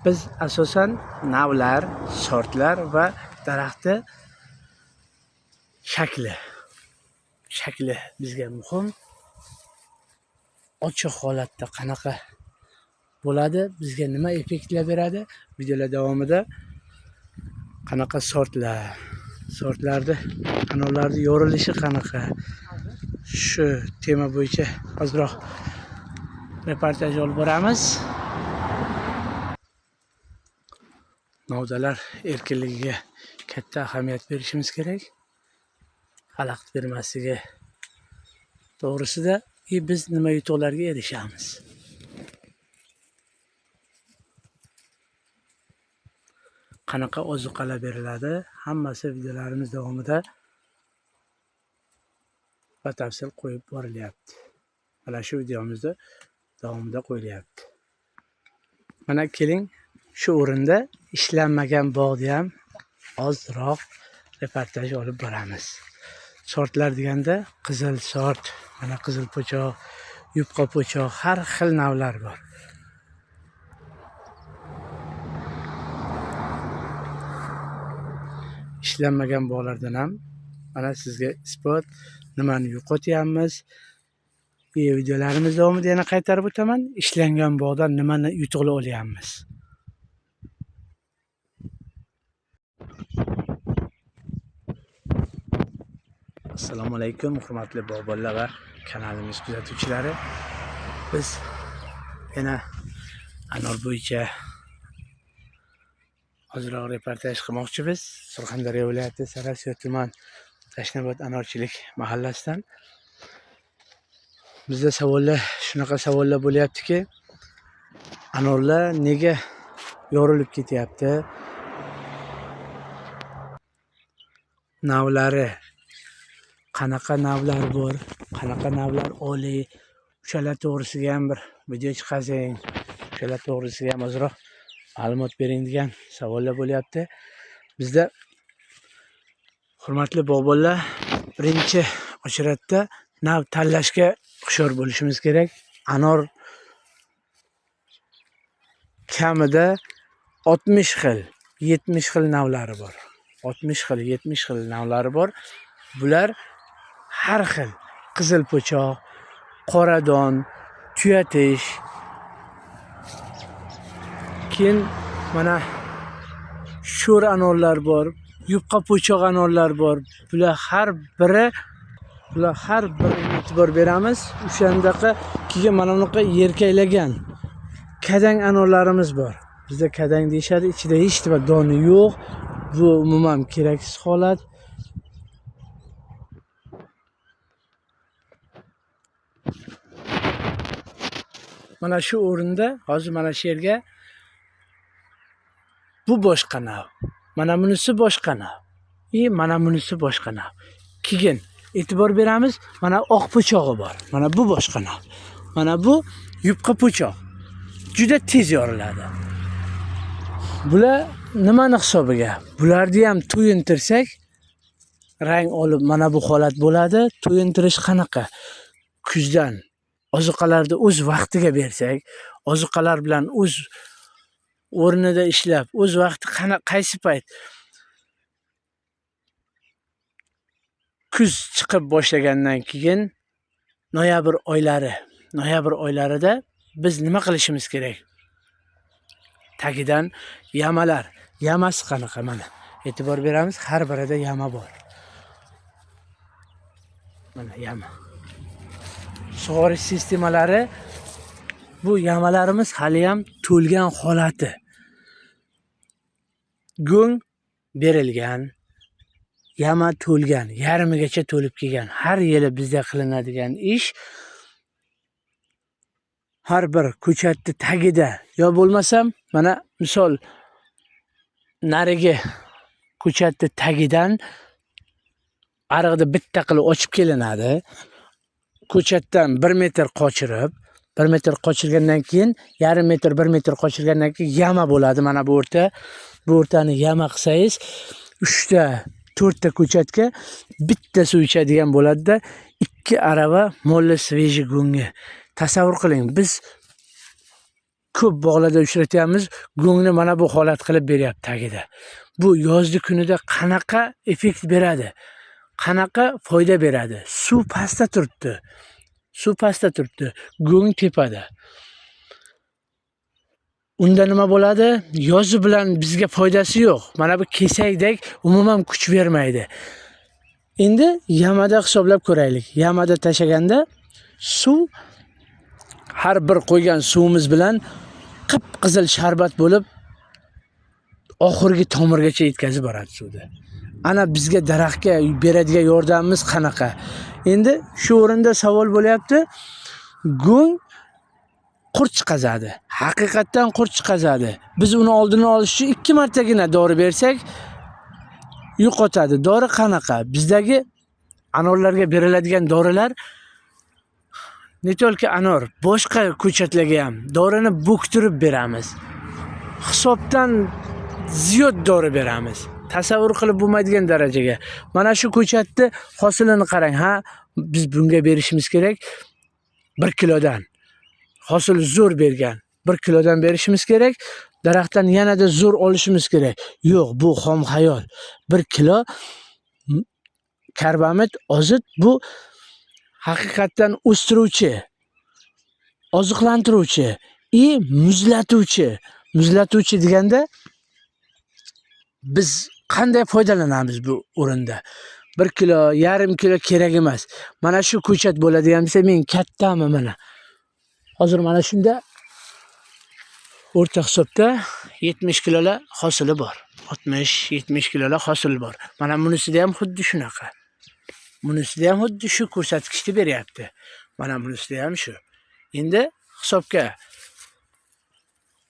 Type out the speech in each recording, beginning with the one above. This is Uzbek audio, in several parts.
Biz asosan navlar, sortlar va daraxtni shakli bizga muhim. Ochiq holatda qanaqa bo'ladi, bizga nima effektlar beradi, videolar davomida qanaqa sortlarni anorlarni yorilishi qanaqa, shu tema bo'yicha ozroq reportaj olib boramiz. Novdalar erkinligiga katta ahamiyat berishimiz kerak. Xalaqit bermasligi to'g'risida biz nima yutuqlarga erishamiz. Qanaqa ozuqalar beriladi, hammasi videolarimiz davomida batafsil qo'yib borilyapti. Mana shu videomizda davomida qo'yilyapti. Mana keling, shu o'rinda ishlanmagan bog'ni ham ozroq reportaj olib boramiz. Sortlar deganda qizil sort, mana qizil po'choq, yupqa po'choq, har xil navlar bor. Ishlanmagan bog'lardan ham mana sizga isbot, nimani yo'qotyapmiz. Videolarimiz davomida yana qaytarib o'taman, ishlangan bog'dan nimani yutuqlar olyapmiz. Assalomu alaykum, hurmatli bog'bonlar va kanalimiz kuzatuvchilari. Biz yana anor bo'yicha ozroq reportaj qilmoqchimiz. Surxondaryo viloyati Sariosiyo tuman Tashnobod anorchilik mahallasidan. Bizda shunaqa savollar bo'lyaptiki, anorlar nega yorilib ketyapti? Navlari qanaqa navlar bor, qanaqa navlar oliy, o'shalar to'g'risiga ham bir video chiqarsang, o'shalar to'g'risiga ham ozroq ma'lumot bering degan savollar bo'lyapti. Bizda hurmatli bog'bonlar, birinchi ochratda nav tanlashga hushyor bo'lishimiz kerak. Anor kamida 60 xil, 70 xil navlari bor. 60 xil, 70 xil navlari bor. Bular har xil: qizil po'choq, qoradon, tuyatish. Keyin mana sho'r anorlar bor, yupqa po'choq anorlar bor. Bular har biri e'tibor beramiz. O'shandaqa keyin mana bunaqa yerkaylagan kadang anorlarimiz bor. Bizda kadang deyishadi, ichida hech nima doni yo'q. Bu umuman keraksiz holat. Mana shu o'rinda hozir mana shu yerga bu boshqa nav, mana bunisi boshqa nav, mana bunisi boshqa nav. Keyin e'tibor beramiz, mana oq po'chog'i bor. Mana bu boshqa nav. Mana bu yupqa po'choq. Juda tez yoriladi. Bular nimani hisobiga? Bularni ham to'yintirsak, rang olib mana bu holat bo'ladi. To'yintirish qanaqa? Kuzdan ozuqalarni o'z vaqtiga bersak, ozuqalar bilan o'z o'rnida ishlab, o'z vaqti qaysi payt? Kuz chiqib boshlagandan keyin noyabr oylarida biz nima qilishimiz kerak? Tagidan yamalar. Yamasi qanaqa? Mana e'tibor beramiz, har birida yama bor. Mana yama. Sug'orish sistemalari, bu yamalarimiz hali ham to'lgan holati. Go'ng berilgan, yama to'lgan, yarmigacha to'lib kelgan. Har yili bizda qilinadigan ish, har bir ko'chatni tagida, yo bo'lmasam mana misol narigi ko'chatni tagidan ariqni bitta qilib ochib kelinadi. Ko'chatdan 1 metr qochirib, 1 metr qochirgandan keyin, yarim metr, 1 metr qochirgandan keyin yama bo'ladi. Mana bu o'rtani yama qilsangiz, 3 ta, 4 ta ko'chatga bitta suv ichadigan bo'ladi-da, 2 arava mo'lla sveji go'ngi. Tasavvur qiling, biz ko'p bog'larda uchratyapmiz. Go'ngni mana bu holat qilib beryapti tagida. Bu yozgi kunida qanaqa effekt beradi? Qanaqa foyda beradi? Suv pastda turibdi. Suv pastda turibdi. Go'ng tepada. Unda nima bo'ladi? Yozi bilan bizga foydasi yo'q. Mana bu kesakdek umuman kuch bermaydi. Endi yamada hisoblab ko'raylik. Yamada tashaganda suv har bir qo'ygan suvimiz bilan qip-qizil sharbat bo'lib oxirgi tomirgacha yetkazib boradi suvni. Ana bizga daraxtga beradigan yordamimiz qanaqa? Endi shu o'rinda savol bo'lyapti. Go'ng qurt chiqazadi. Haqiqatdan qurt chiqazadi. Biz uni oldini olish uchun 2 martagina dori bersak yo'qotadi. Dori qanaqa? Bizdagi anorlarga beriladigan dorilar ne tolki anor, boshqa ko'chatlarga ham dorini bo'ktirib beramiz. Hisobdan ziyod dori beramiz. Tasavvur qilib bo'lmaydigan darajaga. Mana shu ko'chatni hosilini qarang, ha? Biz bunga berishimiz kerak 1 kilodan. Hosil zo'r bergan. 1 kilodan berishimiz kerak. Daraxtdan yanada zo'r olishimiz kerak. Yo'q, bu xom xayol. 1 kilo karbamid ozit bu haqiqatdan o'stiruvchi, oziqlantiruvchi, muzlatuvchi. Muzlatuvchi deganda biz qanday foydalanamiz bu o'rinda? 1 kilo, yarim kilo kerak emas. Mana shu ko'chat bo'ladigan bo'lsa, men kattami mana. Hozir mana shunda o'rta hisobda 70 kilolar hosili bor. 60-70 kilolar hosil bor. Mana bunisida ham xuddi shunaqa. Bunisida ham xuddi shu ko'rsatkichni beryapti. Mana bunisida ham shu. Endi hisobga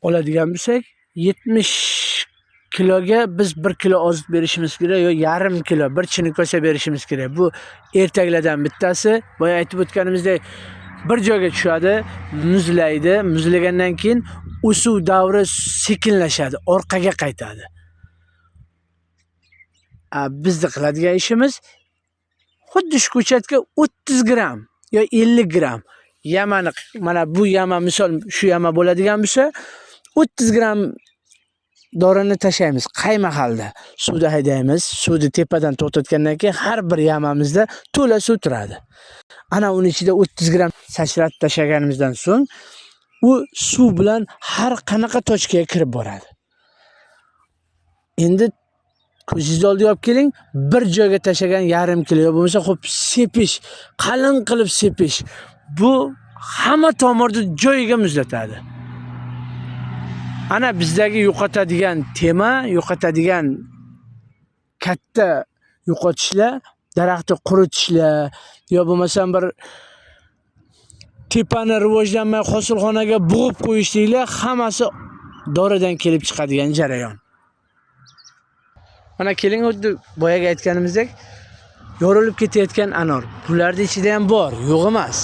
oladigan bo'lsak, 70 kiloga biz 1 kilo ozit berishimiz kerak yo yarim kilo, 1 chini kosa berishimiz kerak. Bu ertaklardan bittasi, boya aytib o'tganimizdek, bir joyga tushadi, muzlaydi. Muzlagandan keyin o'suv davri sekinlashadi, orqaga qaytadi. Bizda qiladigan ishimiz xuddi shu ko'chatga 30 gram yo 50 gram yamani, mana bu yama misol shu yama bo'ladigan bo'lsa, 30 gram dorini tashlaymiz. Qay mahalda suvda haydaymiz. Suvni tepadan to'xtatgandan keyin har bir yamamizda to'la suv turadi. Ana uning ichida 30 gram sachratib tashlaganimizdan so'ng u suv bilan har qanaqa tochkaga kirib boradi. Endi ko'zingizni oldiga olib keling, bir joyga tashlagan yarim kilo bo'lmasa, xo'p sepish, qalin qilib sepish. Bu hamma tomirni joyiga muzlatadi. Ana bizdagi yo'qotadigan tema, yo'qotadigan katta yo'qotishlar, daraxtni quritishlar yo bo'lmasam bir tepani rivojlanmay hosilxonaga bug'ib qo'yishliklar hammasi doridan kelib chiqadigan jarayon. Mana keling, xuddi boyaga aytganimizdek, yorilib ketayotgan anor. Bularning ichida ham bor, yo'q emas.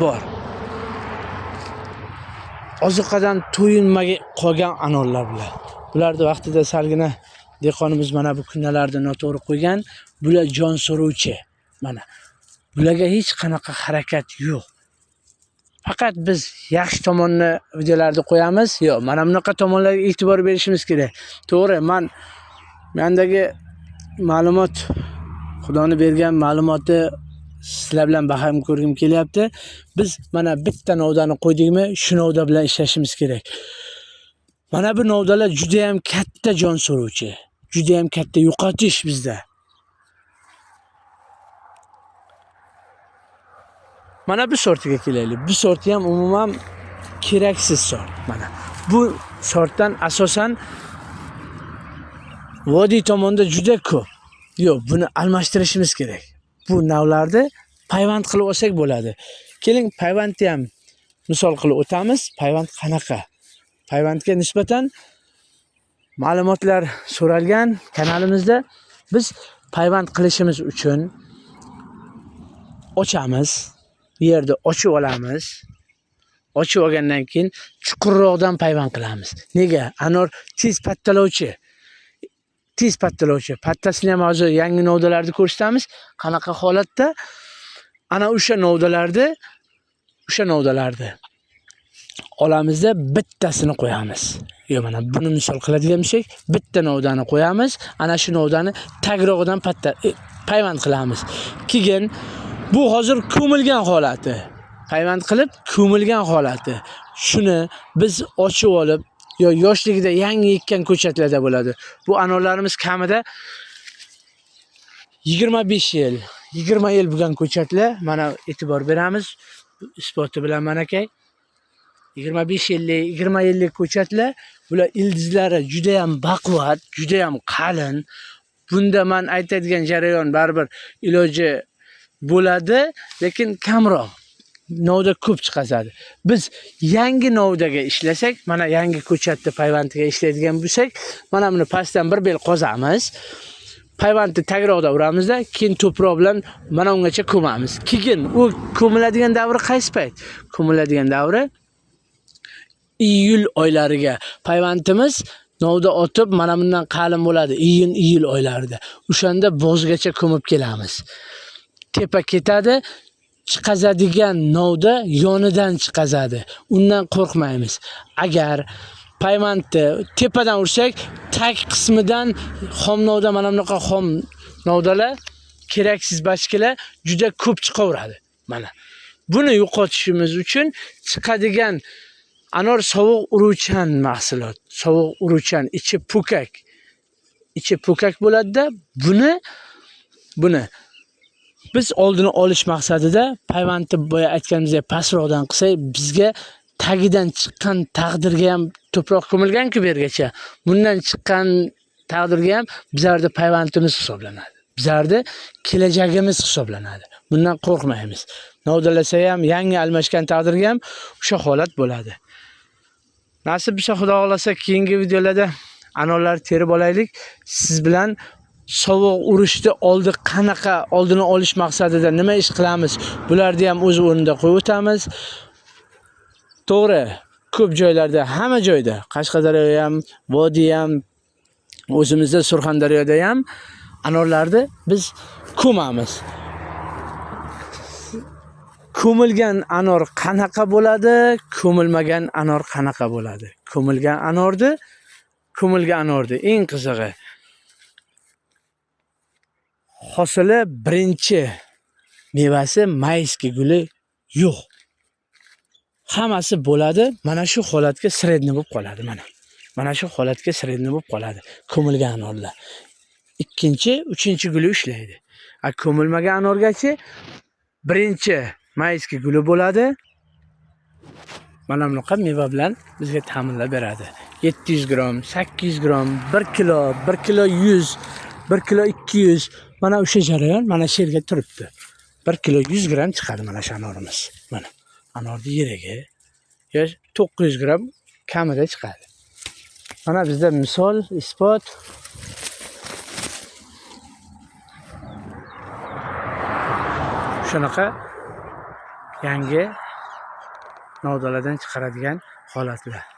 Bor. Oziqadan to'yinmaga qolgan anorlar bular. Bularni vaqtida salgina dehqonimiz mana bu kunnalarni noto'g'ri qo'ygan. Bular jon so'ruvchi. Mana bularga hech qanaqa harakat yo'q. Faqat biz yaxshi tomonni videolarda qo'yamiz. Yo'q, mana bunaqa tomonlarga e'tibor berishimiz kerak. To'g'ri, mendagi ma'lumot, Xudoning bergan ma'lumotni sizlar bilan baham ko'rgim kelyapti. Biz mana bitta novdani qo'ydikmi, shu novda bilan ishlashimiz kerak. Mana bu novdalar juda ham katta jon so'ruvchi, juda ham katta yo'qotish bizda. Mana bu sortiga kelaylik. Bu sorti ham umuman keraksiz sort. Mana bu sortdan asosan vodiy tomonda juda ko'p. Yo'q, buni almashtirishimiz kerak. Bu navlarni payvand qilib olsak bo'ladi. Keling, payvandni ham misol qilib o'tamiz. Payvand qanaqa? Payvandga nisbatan ma'lumotlar so'ralgan kanalimizda. Biz payvand qilishimiz uchun ochamiz. Yerni ochib olamiz. Ochib olgandan keyin chuqurroqdan payvand qilamiz. Nega? Anor tez pattalovchi. Tez pattalovchi. Pattasini ham hozir yangi novdalarni ko'rsatamiz. Qanaqa holatda? Ana o'sha novdalarni olamizda bittasini qo'yamiz. Yo mana buni misol qiladigan bo'lsak, bitta novdani qo'yamiz, ana shu novdani tagrog'idan payvand qilamiz. Keyin bu hozir ko'milgan holati. Payvand qilib ko'milgan holati. Shuni biz ochib olib yo yoshligida yangi ekkan ko'chatlarda bo'ladi. Bu anorlarimiz kamida 25 yil, 20 yil bo'lgan ko'chatlar, mana e'tibor beramiz. Isboti bilan mana akay. 25 yillik, 20 yillik ko'chatlar, bular ildizlari juda ham baquvvat, juda ham qalin. Bunda men aytadigan jarayon baribir iloji bo'ladi, lekin kamroq. Novda ko'p chiqazadi. Biz yangi novdaga ishlasak, mana yangi ko'chatni payvandiga ishlaydigan bo'lsak, mana buni pastdan bir bel qozamiz. Payvandni tagroqda uramizda, keyin to'proq bilan mana ungacha ko'mamiz. Keyin u ko'miladigan davri qaysi payt? Ko'miladigan davri iyul oylariga. Payvandimiz novda otib, mana bundan qalin bo'ladi. Iyul oylarida. O'shanda bozgacha ko'mib kelamiz. Tepa ketadi. Chiqazadigan novda yonidan chiqazadi. Undan qo'rqmaymiz. Agar payvandni tepadan ursak, tag qismidan xom novda, mana bunaqa xom novdalar, keraksiz bachkalar juda ko'p chiqaveradi. Mana. Buni yo'qotishimiz uchun chiqadigan anor sovuq uruvchan mahsulot. Sovuq uruvchan, ichi po'kak. Ichi po'kak bo'ladi-da, buni biz oldini olish maqsadida payvandni boya aytganimizdek pastroqdan qilsak, bizga tagidan chiqqan taqdirga ham to'proq ko'milgan-ku bergacha. Bundan chiqqan taqdirga ham bizlarda payvandimiz hisoblanadi. Bizlarda kelajagimiz hisoblanadi. Bundan qo'rqmaymiz. Novdalasa ham, yangi almashgan taqdirga ham o'sha holat bo'ladi. Nasib bo'lsa, Xudo xolasa keyingi videolarda anorlar terib olaylik. Siz bilan sovuq urishni oldini olish maqsadida nima ish qilamiz? Bularni ham o'z o'rnida qo'yib o'tamiz. To'g'ri, ko'p joylarda, hamma joyda, Qashqadaryo ham, Vodiy ham, o'zimizda Surxondaryoda ham anorlarni biz ko'mamiz. Ko'milgan anor qanaqa bo'ladi? Ko'milmagan anor qanaqa bo'ladi? Ko'milgan anordi eng qizig'i. Hosili birinchi, mevasi mayski guli yo'q. Hammasi bo'ladi, mana shu holatga sredni bo'lib qoladi mana. Mana shu holatga sredni bo'lib qoladi ko'milgan anorlar. Ikkinchi, uchinchi guli ushlaydi. Ko'milmagan anorgachi birinchi mayski guli bo'ladi. Mana bunaqa meva bilan bizga ta'minlab beradi. 700 gram, 800 gram, 1 kilo, 1 kilo 100, 1 kilo 200. Mana o'sha jarayon mana shu yerga turibdi. 1 kilo 100 gram chiqadi mana shu anorimiz. Mana anorni yeriga 900 gram kamida chiqadi. Mana bizda misol, isbot. Shunaqa yangi novdalardan chiqaradigan holatlar.